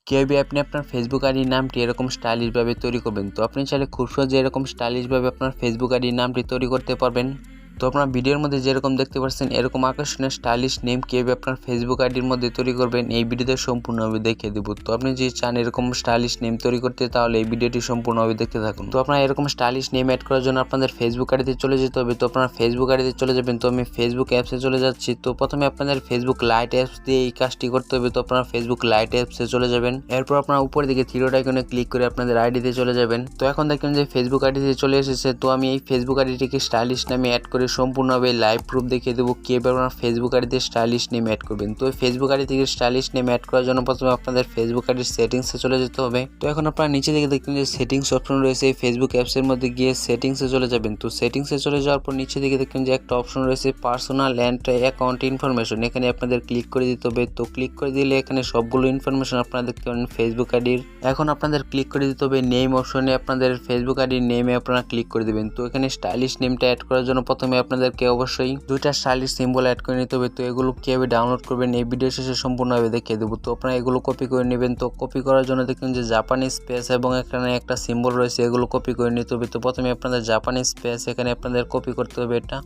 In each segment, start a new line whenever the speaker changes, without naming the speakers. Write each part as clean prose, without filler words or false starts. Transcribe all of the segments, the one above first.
কিভাবে আপনি আপনার ফেসবুক আইডির নামটি এরকম স্টাইলিশভাবে তৈরি করবেন। তো আপনি চাইলে খুব সহজে এরকম স্টাইলিশভাবে আপনার ফেসবুক আইডির নামটি তৈরি করতে পারবেন। তো আপনার ভিডিওর মধ্যে যেরকম দেখতে পাচ্ছেন এরকম আকর্ষণীয় স্টাইলিশ নেম কিভাবে আপনার ফেসবুক আইডির মধ্যে তৈরি করবেন এই ভিডিওতে সম্পূর্ণভাবে দেখিয়ে দেবো। তো আপনি যদি চান এরকম স্টাইলিশ নেম তৈরি করতে তাহলে এই ভিডিওটি সম্পূর্ণভাবে দেখতে থাকুন। তো আপনার এরকম স্টাইলিশ নেম অ্যাড করার জন্য আপনাদের ফেসবুক আইডিতে চলে যেতে হবে। তো আপনার ফেসবুক আইডিতে চলে যাবেন। তো আমি ফেসবুক অ্যাপসে চলে যাচ্ছি। তো প্রথমে আপনাদের ফেসবুক লাইট অ্যাপস দিয়ে এই কাজটি করতে হবে। তো আপনারা ফেসবুক লাইট অ্যাপসে চলে যাবেন। এরপর আপনার উপরের দিকে থ্রি ডট আইকনে ক্লিক করে আপনাদের আইডিতে চলে যাবেন। তো এখন দেখবেন যে ফেসবুক আইডিতে চলে এসেছে। তো আমি এই ফেসবুক আইডিটিকে স্টাইলিশ নামে অ্যাড করে সম্পূর্ণভাবে লাইভ প্রুফ দেখিয়ে দেবো কিভাবে আপনার ফেসবুক আইডিতে স্টাইলিশ নেম অ্যাড করবেন। তো ফেসবুক আইডি থেকে স্টাইলিশ নেম অ্যাড করার জন্য প্রথমে আপনাদের ফেসবুক আইডির সেটিংসে চলে যেতে হবে। তো এখন আপনারা নিচে দিকে দেখবেন যে সেটিংস অপশন রয়েছে। এই ফেসবুক অ্যাপসের মধ্যে গিয়ে সেটিংসে চলে যাবেন। তো সেটিংসে চলে যাওয়ার পর নিচে দিকে দেখবেন যে একটা অপশন রয়েছে পার্সোনাল অ্যান্ড অ্যাকাউন্ট ইনফরমেশন। এখানে আপনাদের ক্লিক করে দিতে হবে। তো ক্লিক করে দিলে এখানে সবগুলো ইনফরমেশন আপনারা দেখতে পাবেন ফেসবুক আইডির। এখন আপনাদের ক্লিক করে দিতে হবে নেম অপশনে। আপনাদের ফেসবুক আইডির নেমে আপনারা ক্লিক করে দেবেন। তো এখানে স্টাইলিশ নেমটা অ্যাড করার জন্য প্রথমে আপনাদেরকে অবশ্যই দুইটা স্টাইলিশ সিম্বল অ্যাড করে নিতে হবে। তো এগুলো কিভাবে ডাউনলোড করবেন এই ভিডিও শেষে সম্পূর্ণভাবে দেখিয়ে দেবো। তো আপনারা এগুলো কপি করে নেবেন। তো কপি করার জন্য দেখবেন যে জাপানি স্পেস এবং এখানে একটা সিম্বল রয়েছে, এগুলো কপি করে নিতে হবে। তো প্রথমে আপনাদের জাপানি স্পেস এখানে আপনাদের কপি করতে হবে এটা।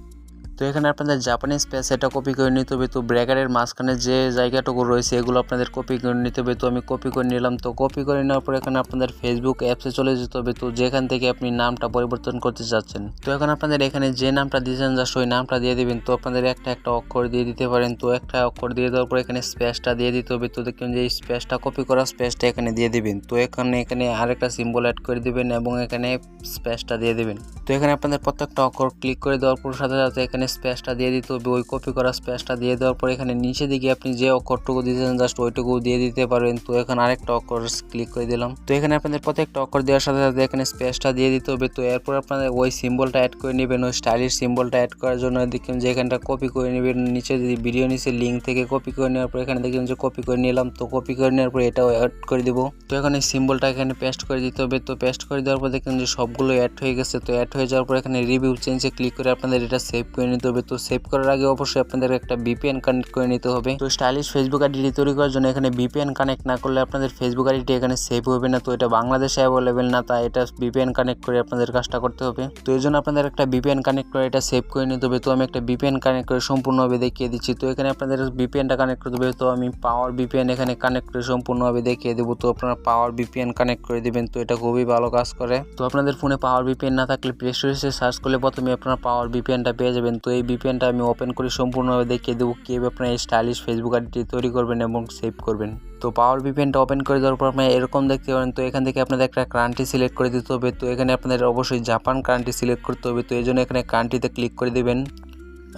তো এখানে আপনাদের জাপানি স্পেস এটা কপি করে নিতে হবে। তো ব্র্যাকেটের মাঝখানে যে জায়গাটুকু রয়েছে এগুলো আপনাদের কপি করে নিতে হবে। তো আমি কপি করে নিলাম। তো কপি করে নেওয়ার পর এখানে আপনাদের ফেসবুক অ্যাপসে চলে যেতে হবে। তো যেখান থেকে আপনি নামটা পরিবর্তন করতে চাচ্ছেন। তো এখন আপনাদের এখানে যে নামটা দিয়েছেন জাস্ট ওই নামটা দিয়ে দিবেন। তো আপনাদের একটা অক্ষর দিয়ে দিতে পারেন। তো একটা অক্ষর দিয়ে দেওয়ার পর এখানে স্পেসটা দিয়ে দিতে হবে। তো দেখবেন যে এই স্পেসটা কপি করা স্পেসটা এখানে দিয়ে দিবেন। তো এখানে আরেকটা সিম্বল অ্যাড করে দিবেন এবং এখানে স্পেসটা দিয়ে দিবেন। তো এখানে আপনাদের প্রত্যেকটা অক্ষর ক্লিক করে দেওয়ার পর সাথে সাথে এখানে স্পেসটা দিয়ে দিতে হবে। ওই কপি করা স্পেসটা দিয়ে দেওয়ার পর এখানে নিচে দিকে আপনি যে অক্ষরটুকু দিয়েছেন জাস্ট ওইটুকু দিয়ে দিতে পারবেন। তো এখানে আরেকটা অক্ষর ক্লিক করে দিলাম। তো এখানে আপনাদের প্রত্যেকটা অক্ষর দেওয়ার সাথে সাথে এখানে স্পেসটা দিয়ে দিতে হবে। তো এরপর আপনাদের ওই সিম্বলটা অ্যাড করে নেবেন। ওই স্টাইলিশ সিম্বলটা অ্যাড করার জন্য দেখবেন যে এখানটা কপি করে নেবেন। নিচে যদি ভিডিও নিচে লিঙ্ক থেকে কপি করে নেওয়ার পর এখানে দেখবেন যে কপি করে নিলাম। তো কপি করে নেওয়ার পর এটাও অ্যাড করে দিব। তো এখন এই সিম্বলটা এখানে পেস্ট করে দিতে হবে। তো পেস্ট করে দেওয়ার পর দেখবেন যে সবগুলো অ্যাড হয়ে গেছে। তো অ্যাড হয়ে যাওয়ার পর এখানে রিভিউ চেঞ্জে ক্লিক করে আপনাদের এটা সেভ করে নিতে হবে। তো সেভ করার আগে অবশ্যই আপনাদের একটা ভিপিএন কানেক্ট করে নিতে হবে। তো স্টাইলিশ ফেসবুক আইডি তৈরি করার জন্য এখানে ভিপিএন কানেক্ট না করলে আপনাদের ফেসবুক আইডিটি এখানে সেভ হবে না। তো এটা বাংলাদেশে অ্যাভেলেবেল না, তাই এটা ভিপিএন কানেক্ট করে আপনাদের কাজটা করতে হবে। তো এই জন্য আপনাদের একটা ভিপিএন কানেক্ট করে এটা সেভ করে নিতে হবে। তো আমি একটা ভিপিএন কানেক্ট করে সম্পূর্ণভাবে দেখিয়ে দিচ্ছি। তো এখানে আপনাদের ভিপিএনটা কানেক্ট করতে হবে। তো আমি পাওয়ার ভিপিএন এখানে কানেক্ট করে সম্পূর্ণভাবে দেখিয়ে দেবো। তো আপনারা পাওয়ার ভিপিএন কানেক্ট করে দিবেন। তো এটা খুবই ভালো কাজ করে। তো আপনাদের ফোনে পাওয়ার ভিপিএন না থাকলে প্লে স্টোরে সার্চ করলে প্রথমে আপনারা পাওয়ার ভিপিএনটা পেয়ে যাবেন। তো এই ভিপিএনটা আমি ওপেন করে সম্পূর্ণভাবে দেখিয়ে দেবো কীভাবে আপনারা এই স্টাইলিশ ফেসবুক আইডিটি তৈরি করবেন এবং সেভ করবেন। তো পাওয়ার ভিপিএনটা ওপেন করে দেওয়ার পর আপনারা এরকম দেখতে পারেন। তো এখান থেকে আপনাদের একটা কান্ট্রি সিলেক্ট করে দিতে হবে। তো এখানে আপনাদের অবশ্যই জাপান কান্ট্রি সিলেক্ট করতে হবে। তো এই জন্য এখানে কান্ট্রিতে ক্লিক করে দেবেন।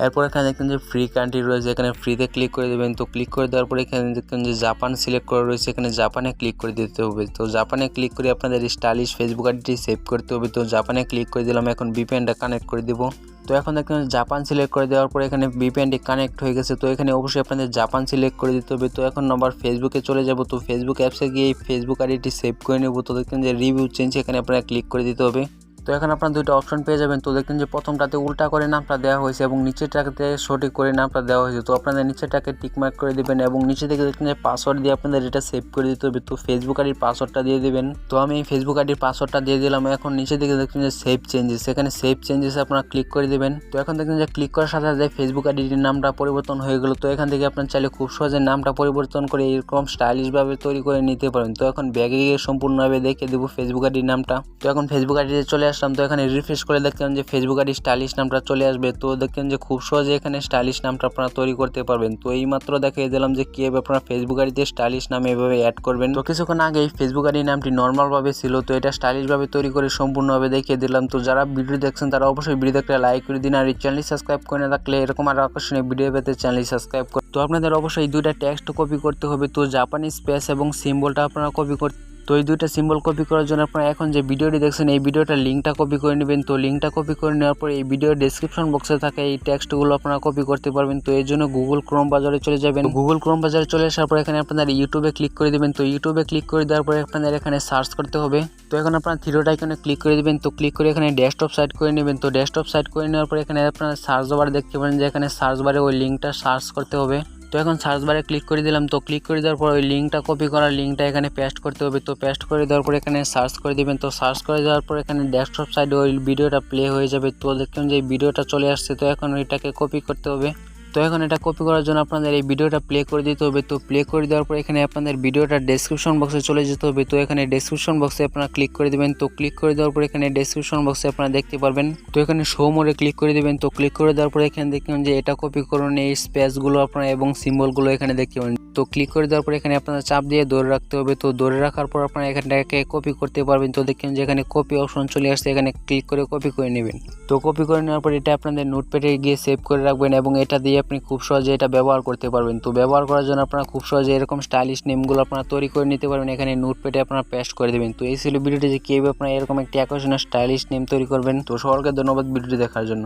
এরপর এখানে দেখবেন যে ফ্রি কান্ট্রি রয়েছে, এখানে ফ্রিতে ক্লিক করে দেবেন। তো ক্লিক করে দেওয়ার পরে এখানে দেখবেন যে জাপান সিলেক্ট করা রয়েছে, এখানে জাপানে ক্লিক করে দিতে হবে। তো জাপানে ক্লিক করে আপনাদের স্টাইলিশ ফেসবুক আইডিটি সেভ করতে হবে। তো জাপানে ক্লিক করে দিলাম। এখন ভিপিএনটা কানেক্ট করে দিব। তো এখন দেখবেন জাপান সিলেক্ট করে দেওয়ার পরে এখানে ভিপিএনটি কানেক্ট হয়ে গেছে। তো এখানে অবশ্যই আপনাদের জাপান সিলেক্ট করে দিতে হবে। তো এখন আবার ফেসবুকে চলে যাব। তো ফেসবুক অ্যাপসে গিয়ে এই ফেসবুক আইডিটি সেভ করে নেব। তো দেখবেন যে রিভিউ চেঞ্জ এখানে আপনারা ক্লিক করে দিতে হবে। তো এখন আপনারা দুইটা অপশন পেয়ে যাবেন। তো দেখবেন যে প্রথমটাতে উল্টা করে নামটা দেওয়া হয়েছে এবং নিচেরটাতে সঠিক করে নামটা দেওয়া হয়েছে। তো আপনাদের নিচেরটাকে টিকমার্ক করে দিবেন এবং নিচে থেকে দেখবেন যে পাসওয়ার্ড দিয়ে আপনাদের এটা সেভ করে দিতে হবে। তো ফেসবুক আইডির পাসওয়ার্ডটা দিয়ে দিবেন। তো আমি এই ফেসবুক আইডির পাসওয়ার্ডটা দিয়ে দিলাম। এখন নিচে দিকে দেখবেন যে সেভ চেঞ্জেস, সেখানে সেভ চেঞ্জেস আপনারা ক্লিক করে দেবেন। তো এখন দেখবেন যে ক্লিক করার সাথে সাথে ফেসবুক আইডির নামটা পরিবর্তন হয়ে গেল। তো এখান থেকে আপনার চাইলে খুব সহজে নামটা পরিবর্তন করে এরকম স্টাইলিশভাবে তৈরি করে নিতে পারেন। তো এখন ব্যাগে গিয়ে সম্পূর্ণভাবে দেখে দেবো ফেসবুক আইডির নামটা। তো এখন ফেসবুক আইডিতে চলে আসলাম। তো এখানে রিফ্রেশ করে দেখতেন যে ফেসবুক আইডি স্টাইলিশ নামটা চলে আসবে। তো দেখতেন যে খুব সহজে এখানে স্টাইলিশ নামটা আপনারা তৈরি করতে পারবেন। তো এই মাত্র দেখিয়ে দিলাম যে কীভাবে আপনারা ফেসবুক আইডিতে স্টাইলিশ নাম এভাবে অ্যাড করবেন। তো কিছুক্ষণ আগে এই ফেসবুক আইডি নামটি নর্মালভাবে ছিল, তো এটা স্টাইলিশভাবে তৈরি করে সম্পূর্ণভাবে দেখিয়ে দিলাম। তো যারা ভিডিও দেখছেন তারা অবশ্যই ভিডিওতে একটা লাইক করে দিন আর এই চ্যানেলটি সাবস্ক্রাইব করে না থাকলে এরকম আর আকর্ষণীয় ভিডিও পেতে চ্যানেলটি সাবস্ক্রাইব করুন। তো আপনাদের অবশ্যই দুইটা টেক্সট কপি করতে হবে। তো জাপানি স্পেস এবং সিম্বলটা আপনারা কপি করতে, তো এই দুইটা সিম্বল কপি করার জন্য আপনারা এখন যে ভিডিওটি দেখছেন এই ভিডিওটার লিঙ্কটা কপি করে নেবেন। তো লিঙ্কটা কপি করে নেওয়ার পর এই ভিডিওর ডেসক্রিপশন বক্সে থাকা এই টেক্সটগুলো আপনারা কপি করতে পারবেন। তো এই জন্য গুগল ক্রোম বাজারে চলে যাবেন। গুগল ক্রোম বাজারে চলে আসার পর এখানে আপনারা ইউটিউবে ক্লিক করে দেবেন। তো ইউটিউবে ক্লিক করে দেওয়ার পরে আপনাদের এখানে সার্চ করতে হবে। তো এখন আপনারা থ্রি ডট আইকনে ক্লিক করে দেবেন। তো ক্লিক করে এখানে ডেস্কটপ সাইট করে নেবেন। তো ডেস্কটপ সাইট করে নেওয়ার পর এখানে আপনারা সার্চ বার দেখতে পারেন যে এখানে সার্চ বারে ওই লিঙ্কটা সার্চ করতে হবে। তো এখন সার্চ বারে ক্লিক করে দিলাম। তো ক্লিক করে দেওয়ার পর ওই লিঙ্কটা কপি করা লিঙ্কটা এখানে পেস্ট করতে হবে। তো পেস্ট করে দেওয়ার পর এখানে সার্চ করে দিবেন। তো সার্চ করে দেওয়ার পর এখানে ডেস্কটপ সাইডে ওই ভিডিওটা প্লে হয়ে যাবে। তো দেখুন যে এই ভিডিওটা চলে আসছে। তো এখন এটাকে কপি করতে হবে। তো এখন এটা কপি করার জন্য আপনাদের এই ভিডিওটা প্লে করে দিতে হবে। তো প্লে করে দেওয়ার পর এখানে আপনাদের ভিডিওটা ডেসক্রিপশন বক্সে চলে যেতে হবে। তো এখানে ডেসক্রিপশন বক্সে আপনারা ক্লিক করে দিবেন। তো ক্লিক করে দেওয়ার পর এখানে ডেসক্রিপশন বক্সে আপনারা দেখতে পারবেন। তো এখানে শো মোডে ক্লিক করে দিবেন। তো ক্লিক করে দেওয়ার পর এখানে দেখুন যে এটা কপি করুন, এই স্পেসগুলো আপনারা এবং সিম্বলগুলো এখানে দেখতে পাবেন। তো ক্লিক করে দেওয়ার পর এখানে আপনারা চাপ দিয়ে ধরে রাখতে হবে। তো ধরে রাখার পর আপনারা এখানটাকে কপি করতে পারবেন। তো দেখুন যে এখানে কপি অপশন চলে আসছে, এখানে ক্লিক করে কপি করে নেবেন। তো কপি করে নেওয়ার পর এটা আপনাদের নোটপ্যাডে গিয়ে সেভ করে রাখবেন এবং এটা দিয়ে আপনি খুব সহজে এটা ব্যবহার করতে পারবেন। তো ব্যবহার করার জন্য আপনারা খুব সহজে এরকম স্টাইলিশ নেমগুলো আপনারা তৈরি করে নিতে পারবেন। এখানে নোটপ্যাডে আপনারা পেস্ট করে দেবেন। তো এই ছিল ভিডিওটি যে কীভাবে আপনারা এরকম একটি আকর্ষণীয় স্টাইলিশ নেম তৈরি করবেন। তো সকলকে ধন্যবাদ ভিডিওটি দেখার জন্য।